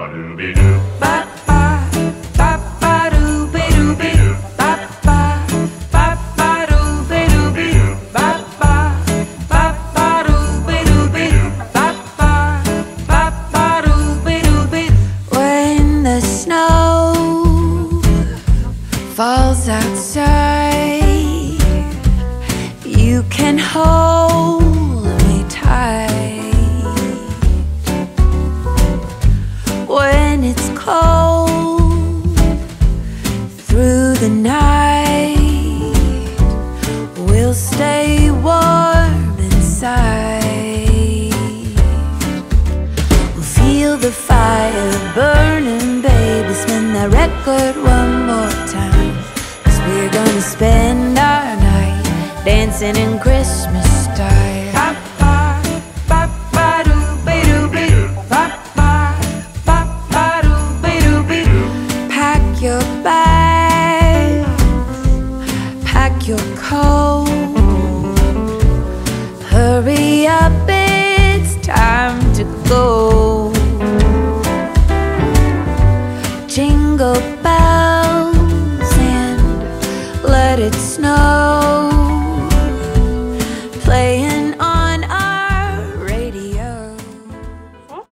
Ba-ba-doo-be-doo. Ba-ba-ba-ba-doo-be-doo-be. Ba-ba-ba-ba-doo-be-doo-be. Ba-ba-ba-ba-doo-be-doo-be. Ba-ba-ba-ba-doo-be-doo-be. When the snow falls outside, you can hold me tight. When it's cold through the night, we'll stay warm inside. We'll feel the fire burning, baby. Spin that record one more time, 'cause we're gonna spend our night dancing in Christmas style. Pack your bags, pack your coat. Hurry up, it's time to go. Jingle bells and let it snow.